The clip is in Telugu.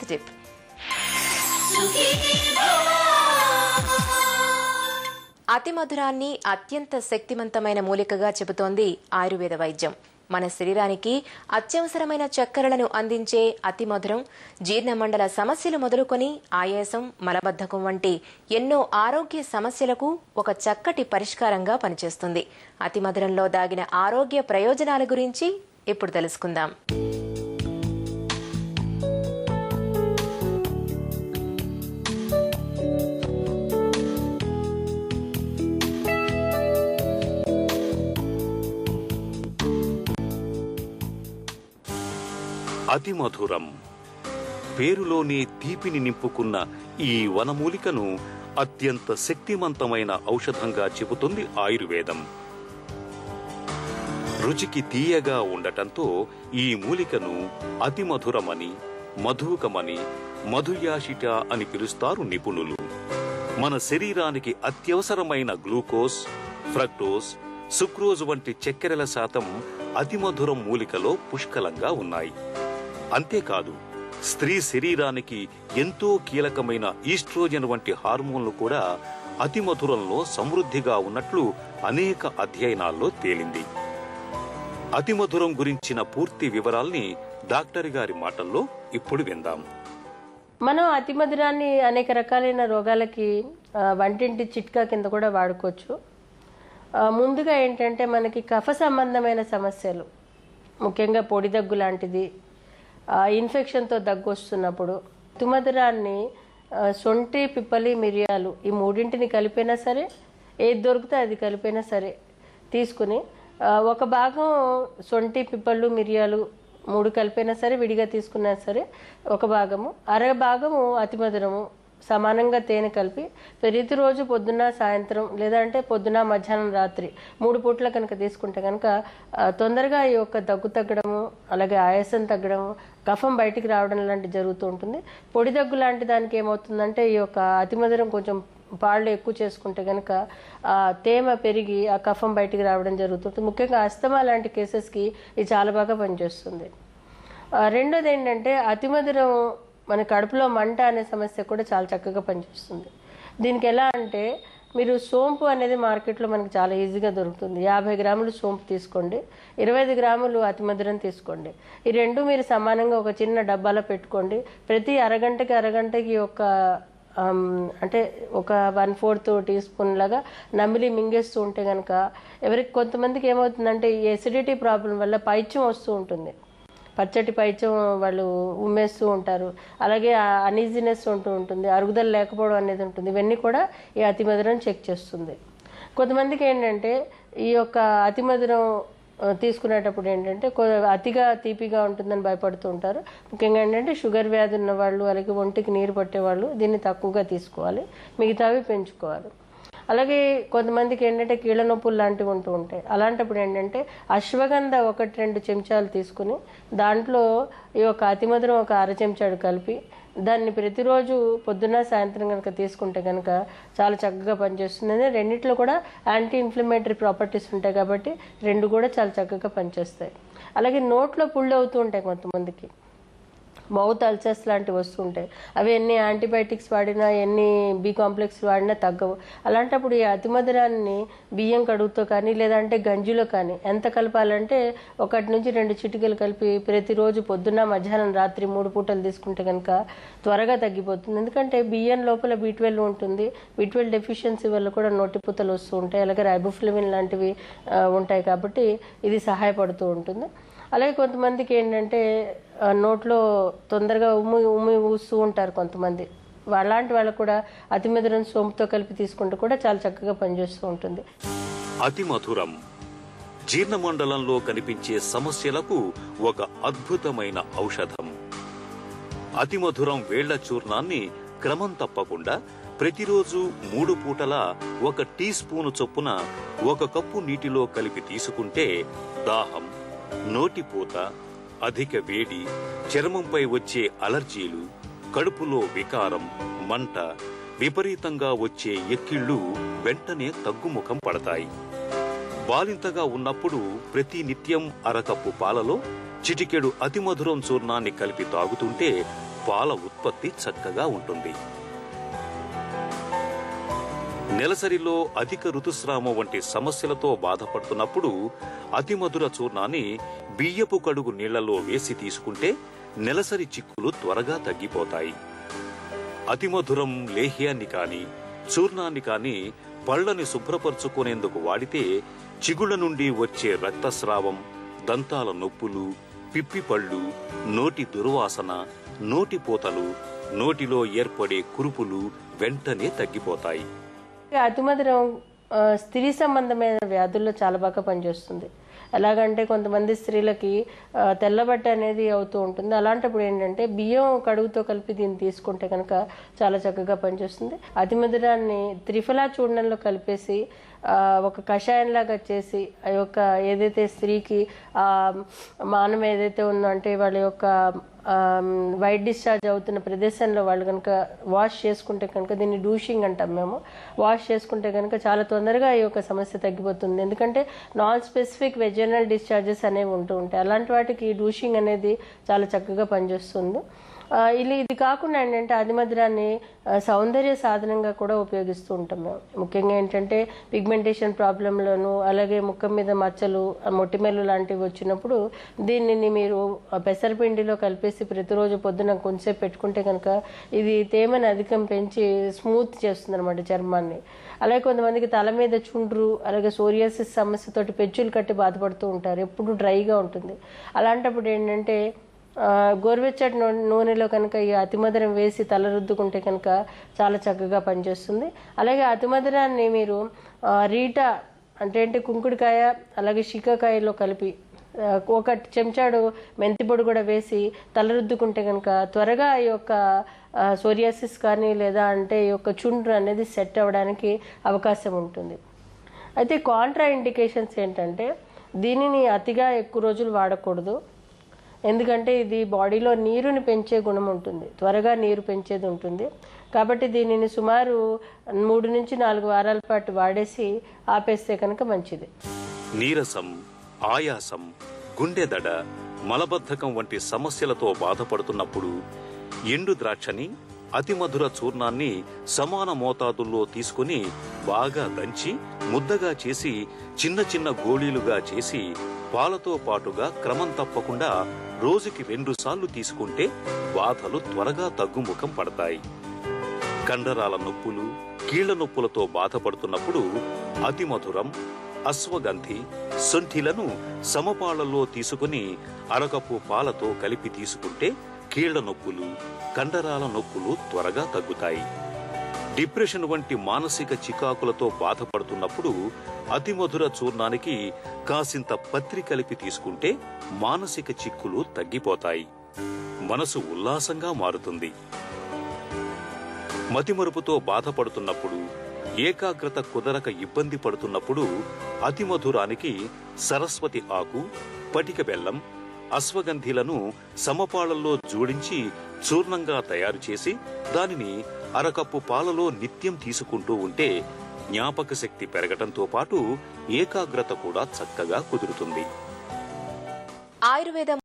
టిప్. అతి మధురాన్ని అత్యంత శక్తివంతమైన మూలికగా చెబుతోంది ఆయుర్వేద వైద్యం. మన శరీరానికి అత్యవసరమైన చక్కెరలను అందించే అతి మధురం జీర్ణమండల సమస్యలు మొదలుకొని ఆయాసం, మలబద్ధకం వంటి ఎన్నో ఆరోగ్య సమస్యలకు ఒక చక్కటి పరిష్కారంగా పనిచేస్తుంది. అతి మధురంలో దాగిన ఆరోగ్య ప్రయోజనాల గురించి ఇప్పుడు తెలుసుకుందాం. అతి మధురం పేరులోనే తీపిని నింపుకున్న ఈ వనమూలికను అత్యంత శక్తివంతమైన ఔషధంగా చెబుతుంది ఆయుర్వేదం. రుచికి తీయగా ఉండటంతో ఈ మూలికను అతి మధురమని, మధుకమని, మధుయాషిట అని పిలుస్తారు నిపుణులు. మన శరీరానికి అత్యవసరమైన గ్లూకోజ్, ఫ్రక్టోజ్, సుక్రోజ్ వంటి చక్కెరల శాతం అతి మధురం మూలికలో పుష్కలంగా ఉన్నాయి. అంతేకాదు, స్త్రీ శరీరానికి ఎంతో కీలకమైన ఈస్ట్రోజన్ వంటి హార్మోన్లు కూడా అతి మధురంలో సమృద్ధిగా ఉన్నట్లు అనేక అధ్యయనాల్లో తేలింది. అతి మధురం గురించిన పూర్తి వివరాల్ని డాక్టర్ గారి మాటల్లో ఇప్పుడు విందాం. మనం అతి మధురాన్ని అనేక రకాలైన రోగాలకి వంటింటి చిట్కా కింద కూడా వాడుకోవచ్చు. ముందుగా ఏంటంటే మనకి కఫ సంబంధమైన సమస్యలు, ముఖ్యంగా పొడి దగ్గు లాంటిది, ఇన్ఫెక్షన్తో దగ్గు వస్తున్నప్పుడు తుమధురాన్ని సొంటి, పిప్పలి, మిరియాలు ఈ మూడింటిని కలిపైనా సరే, ఏది దొరికితే అది కలిపైనా సరే తీసుకుని ఒక భాగం సొంటి, పిప్పళ్ళు, మిరియాలు 3 కలిపైనా సరే, విడిగా తీసుకున్నా సరే ఒక భాగము, భాగము అతి మధురము సమానంగా తేనె కలిపి ప్రతిరోజు పొద్దున్న, సాయంత్రం లేదంటే పొద్దున, మధ్యాహ్నం, రాత్రి 3 పూట్ల కనుక తీసుకుంటే కనుక తొందరగా ఈ యొక్క దగ్గు తగ్గడము, అలాగే ఆయాసం తగ్గడము, కఫం బయటికి రావడం లాంటి జరుగుతూ ఉంటుంది. పొడి దగ్గు లాంటి దానికి ఏమవుతుందంటే ఈ యొక్క అతి మధురం కొంచెం పాళ్ళు ఎక్కువ చేసుకుంటే కనుక తేమ పెరిగి ఆ కఫం బయటికి రావడం జరుగుతుంటుంది. ముఖ్యంగా అస్తమా లాంటి కేసెస్కి ఇది చాలా బాగా పనిచేస్తుంది. రెండోది ఏంటంటే అతి మధురం మన కడుపులో మంట అనే సమస్య కూడా చాలా చక్కగా పనిచేస్తుంది. దీనికి ఎలా అంటే మీరు సోంపు అనేది మార్కెట్లో మనకి చాలా ఈజీగా దొరుకుతుంది. 50 గ్రాములు సోంపు తీసుకోండి, 25 గ్రాములు అతి మధురం తీసుకోండి. ఈ రెండు మీరు సమానంగా ఒక చిన్న డబ్బాలో పెట్టుకోండి. ప్రతి అరగంటకి ఒక అంటే ఒక 1/4 టీ స్పూన్ లాగా నమిలి మింగేస్తూ ఉంటే కనుక ఎవరికి కొంతమందికి ఏమవుతుందంటే ఈ ఎసిడిటీ ప్రాబ్లం వల్ల పైత్యం వస్తూ ఉంటుంది. పచ్చటి పైత్యం వాళ్ళు ఉమ్మేస్తూ ఉంటారు. అలాగే అనీజినెస్ ఉంటూ ఉంటుంది, అరుగుదల లేకపోవడం అనేది ఉంటుంది. ఇవన్నీ కూడా ఈ అతి మధురం చెక్ చేస్తుంది. కొంతమందికి ఏంటంటే ఈ యొక్క అతి మధురం తీసుకునేటప్పుడు ఏంటంటే అతిగా తీపిగా ఉంటుందని భయపడుతూ ఉంటారు. ముఖ్యంగా ఏంటంటే షుగర్ వ్యాధి ఉన్నవాళ్ళు, అలాగే ఒంటికి నీరు పట్టేవాళ్ళు దీన్ని తక్కువగా తీసుకోవాలి, మిగతావి పెంచుకోవాలి. అలాగే కొంతమందికి ఏంటంటే కీళ్ళ నొప్పులు లాంటివి ఉంటూ ఉంటాయి. అలాంటప్పుడు ఏంటంటే అశ్వగంధ 1-2 చెంచాలు తీసుకుని దాంట్లో ఈ యొక్క అతి మధురం ఒక 1/2 చెంచాడు కలిపి దాన్ని ప్రతిరోజు పొద్దున్న, సాయంత్రం కనుక తీసుకుంటే కనుక చాలా చక్కగా పనిచేస్తుంది. రెండిట్లో కూడా యాంటీ ఇన్ఫ్లమేటరీ ప్రాపర్టీస్ ఉంటాయి కాబట్టి రెండు కూడా చాలా చక్కగా పనిచేస్తాయి. అలాగే నోట్లో పుళ్ళు అవుతూ ఉంటాయి కొంతమందికి, మౌత్ అల్సర్స్ లాంటివి వస్తుంటాయి. అవి ఎన్ని యాంటీబయాటిక్స్ వాడినా, ఎన్ని బి కాంప్లెక్స్ వాడినా తగ్గవు. అలాంటప్పుడు ఈ అతి మధురాన్ని బియ్యం కడుగుతో కానీ లేదంటే గంజిలో కానీ ఎంత కలపాలంటే 1 నుంచి 2 చిటికలు కలిపి ప్రతిరోజు పొద్దున్న, మధ్యాహ్నం, రాత్రి 3 పూటలు తీసుకుంటే కనుక త్వరగా తగ్గిపోతుంది. ఎందుకంటే బియ్యం లోపల B12 ఉంటుంది. B12 డెఫిషియన్సీ వల్ల కూడా నోటిపూతలు వస్తూ ఉంటాయి. అలాగే రైబోఫ్లేవిన్ లాంటివి ఉంటాయి కాబట్టి ఇది సహాయపడుతూ ఉంటుంది. అలాగే కొంతమందికి ఏంటంటే నోట్లో తొందరగా ఉమ్మి ఊస్తూ ఉంటారు కొంతమంది. అలాంటి వాళ్ళకు కూడా అతి మధురం సోంపుతో కలిపి తీసుకుంటూ కూడా చాలా చక్కగా పనిచేస్తూ ఉంటుంది. అతి మధురం జీర్ణమండలంలో కనిపించే సమస్యలకు ఒక అద్భుతమైన ఔషధం. అతి మధురం వేళ్ల చూర్ణాన్ని క్రమం తప్పకుండా ప్రతిరోజు 3 పూటలా 1 టీ స్పూను చొప్పున 1 కప్పు నీటిలో కలిపి తీసుకుంటే దాహం, నోటిపూత, అధిక వేడి, చర్మంపై వచ్చే అలర్జీలు, కడుపులో వికారం, మంట, విపరీతంగా వచ్చే ఎక్కిళ్లు వెంటనే తగ్గుముఖం పడతాయి. బాలింతగా ఉన్నప్పుడు ప్రతి నిత్యం 1 కప్పు పాలలో చిటికెడు అతి మధురం చూర్ణాన్ని కలిపి తాగుతుంటే పాల ఉత్పత్తి చక్కగా ఉంటుంది. నెలసరిలో అధిక ఋతుస్రావం వంటి సమస్యలతో బాధపడుతున్నప్పుడు అతిమధుర చూర్ణాన్ని బియ్యపు కడుగు నీళ్లలో వేసి తీసుకుంటే నెలసరి చిక్కులు త్వరగా తగ్గిపోతాయి. అతిమధురం లేహ్యాన్ని కాని చూర్ణాన్ని కాని పళ్లని శుభ్రపరుచుకునేందుకు వాడితే చిగుళ్ల నుండి వచ్చే రక్తస్రావం, దంతాల నొప్పులు, పిప్పిపళ్ళు, నోటి దుర్వాసన, నోటిపూతలు, నోటిలో ఏర్పడే కురుపులు వెంటనే తగ్గిపోతాయి. అతిమధురం స్త్రీ సంబంధమైన వ్యాధుల్లో చాలా బాగా పనిచేస్తుంది. ఎలాగంటే కొంతమంది స్త్రీలకి తెల్లబట్ట అనేది అవుతూ ఉంటుంది. అలాంటప్పుడు ఏంటంటే బియ్యం కడుగుతో కలిపి దీన్ని తీసుకుంటే కనుక చాలా చక్కగా పనిచేస్తుంది. అతిమధురాన్ని త్రిఫలా చూర్ణంలో కలిపేసి ఒక కషాయంలాగా చేసి ఆ యొక్క ఏదైతే స్త్రీకి మానం ఏదైతే ఉందో అంటే వాళ్ళ యొక్క వైట్ డిశ్చార్జ్ అవుతున్న ప్రదేశంలో వాళ్ళు కనుక వాష్ చేసుకుంటే కనుక, దీన్ని డూషింగ్ అంటాం మేము, వాష్ చేసుకుంటే కనుక చాలా తొందరగా ఈ యొక్క సమస్య తగ్గిపోతుంది. ఎందుకంటే నాన్ స్పెసిఫిక్ వెజనల్ డిశ్చార్జెస్ అనేవి ఉంటూ ఉంటాయి. అలాంటి వాటికి డూషింగ్ అనేది చాలా చక్కగా పనిచేస్తుంది. ఇది కాకుండా ఏంటంటే అతిమధురాన్ని సౌందర్య సాధనంగా కూడా ఉపయోగిస్తూ ఉంటాం మేము. ముఖ్యంగా ఏంటంటే పిగ్మెంటేషన్ ప్రాబ్లంలోను, అలాగే ముఖం మీద మచ్చలు, మొటిమెలు లాంటివి వచ్చినప్పుడు దీనిని మీరు పెసరపిండిలో కలిపేసి ప్రతిరోజు పొద్దున కొంచెంసేపు పెట్టుకుంటే కనుక ఇది తేమని అధికం పెంచి స్మూత్ చేస్తుంది అనమాట చర్మాన్ని. అలాగే కొంతమందికి తల మీద చుండ్రు, అలాగే సోరియాసిస్ సమస్యతోటి పెచ్చులు కట్టి బాధపడుతూ ఉంటారు, ఎప్పుడు డ్రైగా ఉంటుంది. అలాంటప్పుడు ఏంటంటే గోరువెచ్చటి నూనెలో కనుక ఈ అతిమధురం వేసి తల రుద్దుకుంటే కనుక చాలా చక్కగా పనిచేస్తుంది. అలాగే అతిమధురాన్ని మీరు రీటా అంటే కుంకుడుకాయ అలాగే శీకాకాయలో కలిపి ఒక చెంచాడు మెంతిపొడి కూడా వేసి తల రుద్దుకుంటే కనుక త్వరగా ఈ యొక్క సోరియాసిస్ కానీ లేదా అంటే ఈ యొక్క చుండ్రు అనేది సెట్ అవ్వడానికి అవకాశం ఉంటుంది. అయితే కాంట్రా ఇండికేషన్స్ ఏంటంటే దీనిని అతిగా ఎక్కువ రోజులు వాడకూడదు. ఎందుకంటే ఇది బాడీలో నీరుని పెంచే గుణం ఉంటుంది, త్వరగా నీరు పెంచేది ఉంటుంది. కాబట్టి దీనిని సుమారు 3 నుంచి 4 వారాల పాటు వాడేసి ఆపేస్తే కనుక మంచిది. నీరసం, ఆయాసం, గుండెదడ, మలబద్ధకం వంటి సమస్యలతో బాధపడుతున్నప్పుడు ఎండు ద్రాక్షని, అతిమధుర చూర్ణాన్ని సమాన మోతాదుల్లో తీసుకుని బాగా దంచి ముద్దగా చేసి చిన్న చిన్న గోళీలుగా చేసి పాలతో పాటుగా క్రమం తప్పకుండా రోజుకి 2 సార్లు తీసుకుంటే బాధలు త్వరగా తగ్గుముఖం పడతాయి. కండరాల నొప్పులు, కీళ్ల నొప్పులతో బాధపడుతున్నప్పుడు అతిమధురం, అశ్వగంధి, శొంఠిలను సమపాళ్లలో తీసుకుని అరకప్పు పాలతో కలిపి తీసుకుంటే కీళ్ల నొప్పులు, కండరాల నొప్పులు త్వరగా తగ్గుతాయి. డిప్రెషన్ వంటి మానసిక చికాకులతో బాధపడుతున్నప్పుడు అతిమధుర చూర్ణానికి కాసింత పత్రి కలిపి తీసుకుంటే మానసిక చిక్కులు తగ్గిపోతాయి, మనసు ఉల్లాసంగా మారుతుంది. మతిమరుపుతో బాధపడుతున్నప్పుడు, ఏకాగ్రత కుదరక ఇబ్బంది పడుతున్నప్పుడు అతిమధురానికి సరస్వతి ఆకు, పటిక బెల్లం, అశ్వగంధిలను సమపాళ్లలో జోడించి చూర్ణంగా తయారు చేసి దానిని అరకప్పు పాలలో నిత్యం తీసుకుంటూ ఉంటే జ్ఞాపక శక్తి పెరగటంతో పాటు ఏకాగ్రత కూడా చక్కగా కుదురుతుంది. ఆయుర్వేదం